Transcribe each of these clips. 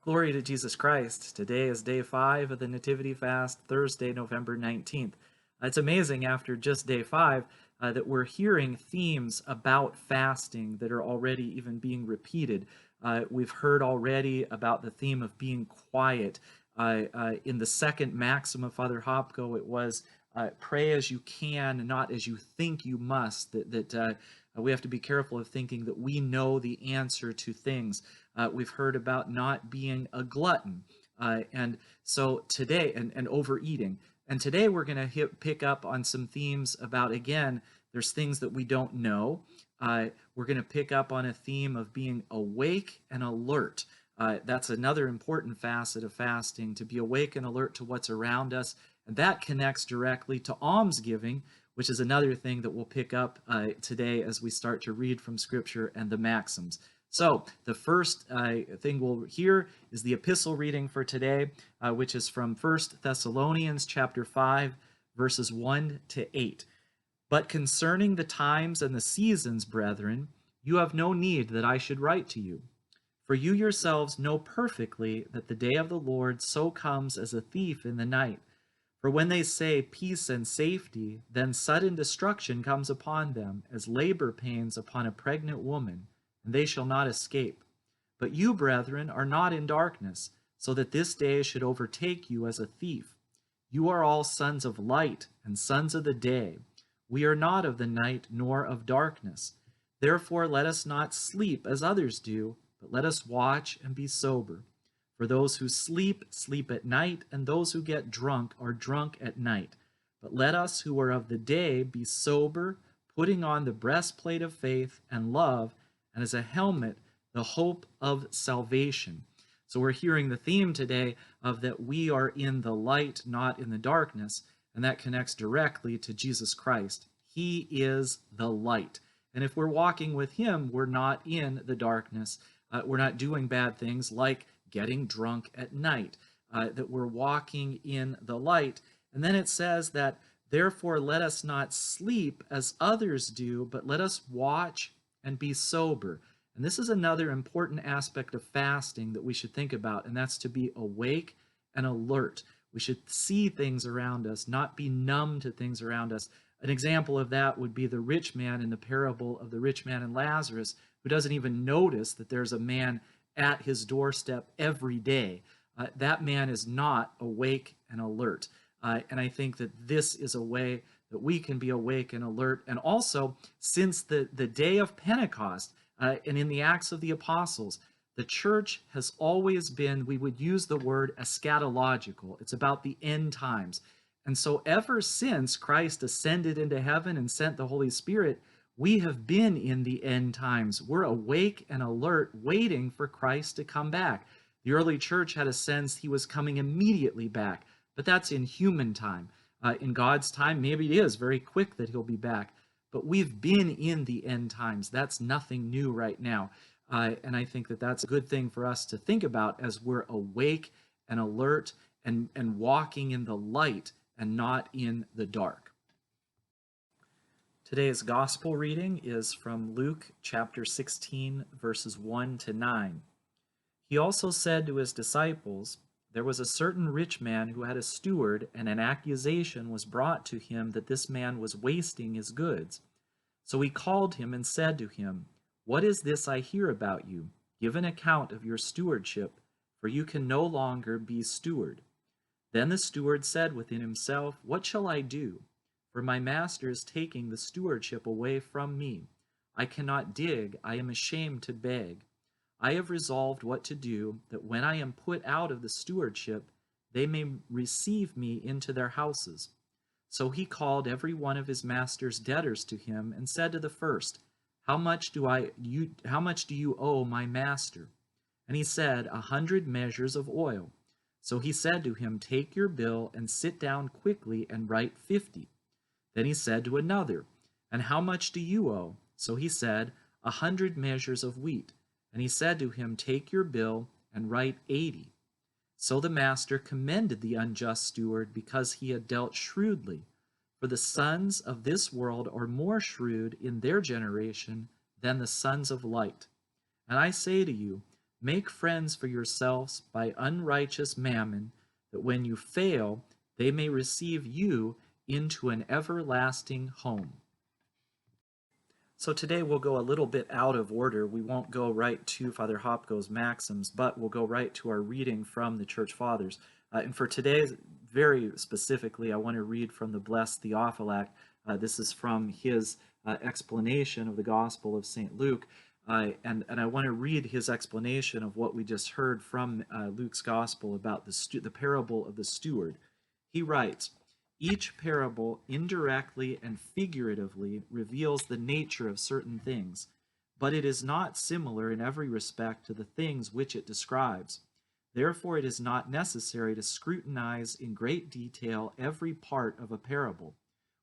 Glory to Jesus Christ. Today is day 5 of the Nativity fast, Thursday, November 19th. It's amazing after just day 5 that we're hearing themes about fasting that are already even being repeated. We've heard already about the theme of being quiet. In the second Maxim of Father Hopko, it was pray as you can, not as you think you must, that we have to be careful of thinking that we know the answer to things. We've heard about not being a glutton. And so today, and overeating. And today we're going to pick up on some themes about, again, there's things that we don't know. We're going to pick up on a theme of being awake and alert. That's another important facet of fasting, to be awake and alert to what's around us. And that connects directly to almsgiving, which is another thing that we'll pick up today as we start to read from Scripture and the Maxims. So the first thing we'll hear is the epistle reading for today, which is from 1 Thessalonians chapter 5, verses 1 to 8. But concerning the times and the seasons, brethren, you have no need that I should write to you. For you yourselves know perfectly that the day of the Lord so comes as a thief in the night. For when they say peace and safety, then sudden destruction comes upon them, as labor pains upon a pregnant woman, and they shall not escape. But you, brethren, are not in darkness, so that this day should overtake you as a thief. You are all sons of light and sons of the day. We are not of the night nor of darkness. Therefore let us not sleep as others do, but let us watch and be sober. For those who sleep, sleep at night, and those who get drunk are drunk at night. But let us who are of the day be sober, putting on the breastplate of faith and love, and as a helmet, the hope of salvation. So we're hearing the theme today of that we are in the light, not in the darkness, and that connects directly to Jesus Christ. He is the light. And if we're walking with him, we're not in the darkness. We're not doing bad things like getting drunk at night, that we're walking in the light. And then it says that, therefore, let us not sleep as others do, but let us watch and be sober. And this is another important aspect of fasting that we should think about, and that's to be awake and alert. We should see things around us, not be numb to things around us. An example of that would be the rich man in the parable of the rich man and Lazarus, who doesn't even notice that there's a man at his doorstep every day. That man is not awake and alert. And I think that this is a way that we can be awake and alert. And also, since the day of Pentecost and in the Acts of the Apostles, the church has always been, we would use the word eschatological. It's about the end times. And so ever since Christ ascended into heaven and sent the Holy Spirit, we have been in the end times. We're awake and alert, waiting for Christ to come back. The early church had a sense he was coming immediately back, but that's in human time. In God's time, maybe it is very quick that he'll be back, but we've been in the end times. That's nothing new right now. And I think that that's a good thing for us to think about as we're awake and alert and walking in the light and not in the dark. Today's gospel reading is from Luke chapter 16, verses 1 to 9. He also said to his disciples, there was a certain rich man who had a steward, and an accusation was brought to him that this man was wasting his goods. So he called him and said to him, what is this I hear about you? Give an account of your stewardship, for you can no longer be steward. Then the steward said within himself, what shall I do? For my master is taking the stewardship away from me. I cannot dig, I am ashamed to beg. I have resolved what to do, that when I am put out of the stewardship, they may receive me into their houses. So he called every one of his master's debtors to him, and said to the first, How much do you owe my master? And he said, 100 measures of oil. So he said to him, Take your bill, and sit down quickly, and write 50. Then he said to another, And how much do you owe? So he said, 100 measures of wheat. And he said to him, Take your bill, and write 80. So the master commended the unjust steward, because he had dealt shrewdly. For the sons of this world are more shrewd in their generation than the sons of light. And I say to you, Make friends for yourselves by unrighteous mammon, that when you fail, they may receive you into an everlasting home. So today we'll go a little bit out of order. We won't go right to Father Hopko's Maxims, but we'll go right to our reading from the Church Fathers. And for today, very specifically, I want to read from the blessed Theophylact. This is from his explanation of the Gospel of St. Luke. And I want to read his explanation of what we just heard from Luke's Gospel about the parable of the steward. He writes, each parable indirectly and figuratively reveals the nature of certain things, but it is not similar in every respect to the things which it describes. Therefore, it is not necessary to scrutinize in great detail every part of a parable.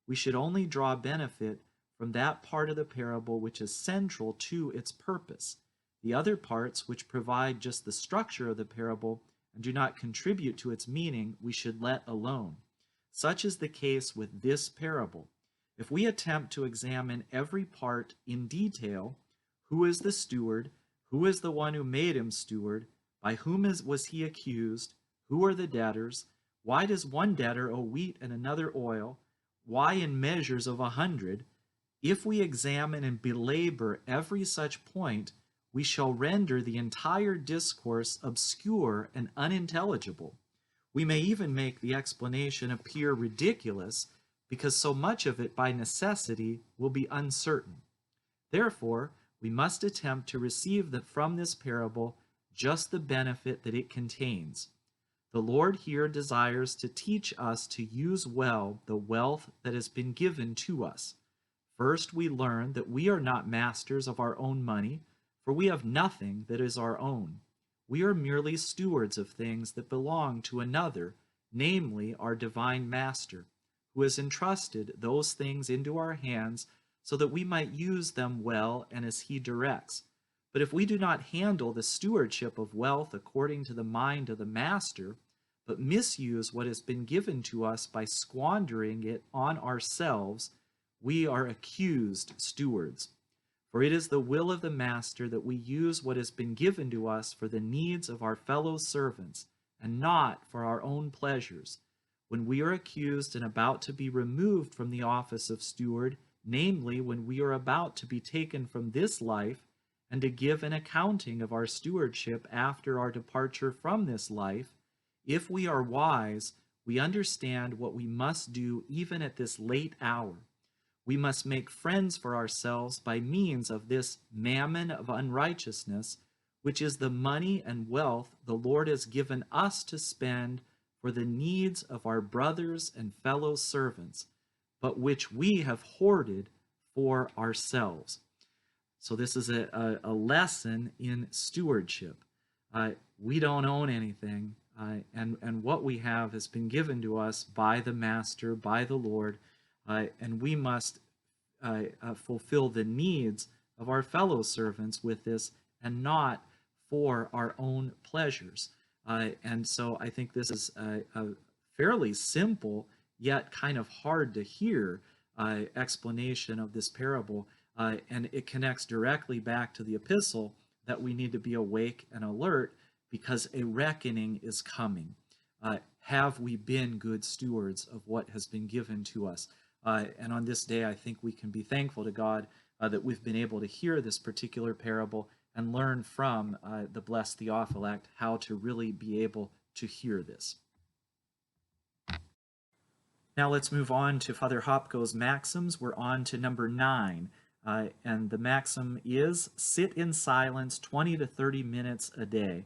We should only draw benefit from that part of the parable which is central to its purpose. The other parts, which provide just the structure of the parable and do not contribute to its meaning, we should let alone. Such is the case with this parable. If we attempt to examine every part in detail, who is the steward? Who is the one who made him steward? By whom was he accused? Who are the debtors? Why does one debtor owe wheat and another oil? Why in measures of 100? If we examine and belabor every such point, we shall render the entire discourse obscure and unintelligible. We may even make the explanation appear ridiculous, because so much of it by necessity will be uncertain. Therefore, we must attempt to receive from this parable just the benefit that it contains. The Lord here desires to teach us to use well the wealth that has been given to us. First, we learn that we are not masters of our own money, for we have nothing that is our own. We are merely stewards of things that belong to another, namely our divine Master, who has entrusted those things into our hands so that we might use them well and as he directs. But if we do not handle the stewardship of wealth according to the mind of the Master, but misuse what has been given to us by squandering it on ourselves, we are accused stewards. For it is the will of the Master that we use what has been given to us for the needs of our fellow servants, and not for our own pleasures. When we are accused and about to be removed from the office of steward, namely when we are about to be taken from this life, and to give an accounting of our stewardship after our departure from this life, if we are wise, we understand what we must do even at this late hour. We must make friends for ourselves by means of this mammon of unrighteousness, which is the money and wealth the Lord has given us to spend for the needs of our brothers and fellow servants, but which we have hoarded for ourselves. So this is a lesson in stewardship. We don't own anything, and what we have has been given to us by the Master, by the Lord, and we must fulfill the needs of our fellow servants with this, and not for our own pleasures. And so I think this is a fairly simple, yet kind of hard to hear explanation of this parable, and it connects directly back to the epistle that we need to be awake and alert, because a reckoning is coming. Have we been good stewards of what has been given to us? And on this day, I think we can be thankful to God that we've been able to hear this particular parable and learn from the blessed Theophylact how to really be able to hear this. Now let's move on to Father Hopko's Maxims. We're on to number 9. And the maxim is, sit in silence 20 to 30 minutes a day.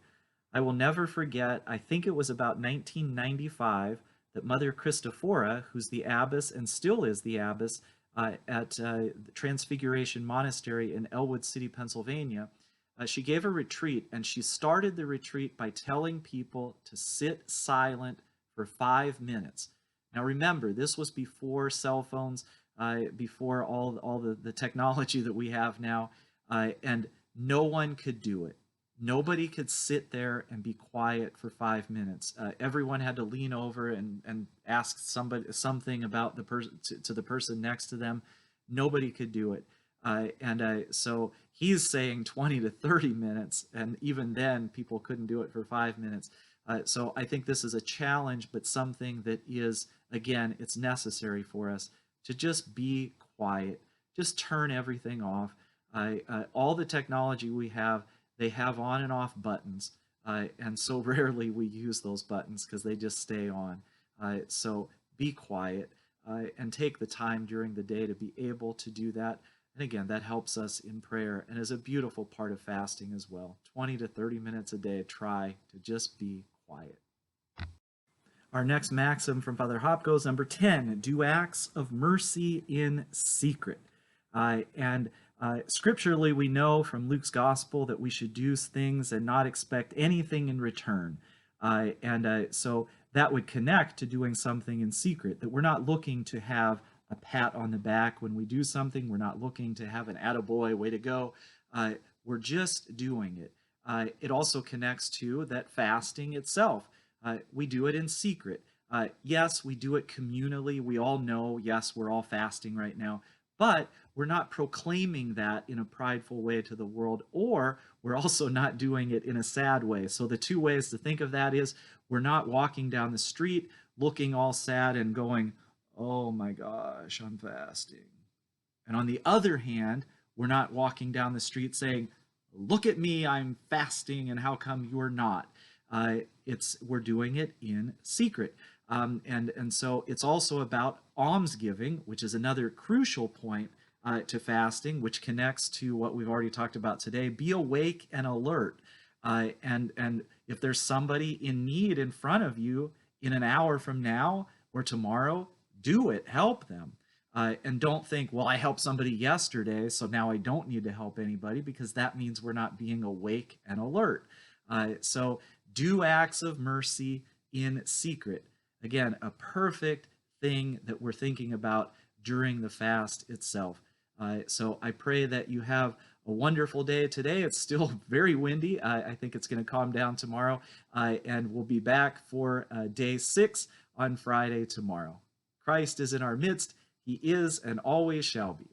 I will never forget, I think it was about 1995, that Mother Christophora, who's the abbess and still is the abbess at the Transfiguration Monastery in Elwood City, Pennsylvania, she gave a retreat, and she started the retreat by telling people to sit silent for 5 minutes. Now remember, this was before cell phones, before all the technology that we have now, and no one could do it. Nobody could sit there and be quiet for 5 minutes. Everyone had to lean over and ask something about the person to the person next to them. Nobody could do it. So he's saying 20 to 30 minutes, and even then, people couldn't do it for 5 minutes. So I think this is a challenge, but something that is, again, it's necessary for us to just be quiet, just turn everything off. All the technology we have, they have on and off buttons, and so rarely we use those buttons because they just stay on. So be quiet and take the time during the day to be able to do that. And again, that helps us in prayer and is a beautiful part of fasting as well. 20 to 30 minutes a day, try to just be quiet. Our next maxim from Father Hop goes number 10, do acts of mercy in secret. And scripturally, we know from Luke's gospel that we should do things and not expect anything in return. So that would connect to doing something in secret, that we're not looking to have a pat on the back when we do something. We're not looking to have an attaboy, way to go. We're just doing it. It also connects to that fasting itself. We do it in secret. Yes, we do it communally. We all know, yes, we're all fasting right now, but we're not proclaiming that in a prideful way to the world, or we're also not doing it in a sad way. So the two ways to think of that is we're not walking down the street looking all sad and going, oh my gosh, I'm fasting. And on the other hand, we're not walking down the street saying, look at me, I'm fasting, and how come you're not? We're doing it in secret. And so it's also about almsgiving, which is another crucial point to fasting, which connects to what we've already talked about today. Be awake and alert. And if there's somebody in need in front of you in an hour from now or tomorrow, do it, help them. And don't think, well, I helped somebody yesterday, so now I don't need to help anybody, because that means we're not being awake and alert. So do acts of mercy in secret. Again, a perfect thing that we're thinking about during the fast itself. So I pray that you have a wonderful day today. It's still very windy. I think it's going to calm down tomorrow. And we'll be back for day 6 on Friday tomorrow. Christ is in our midst. He is and always shall be.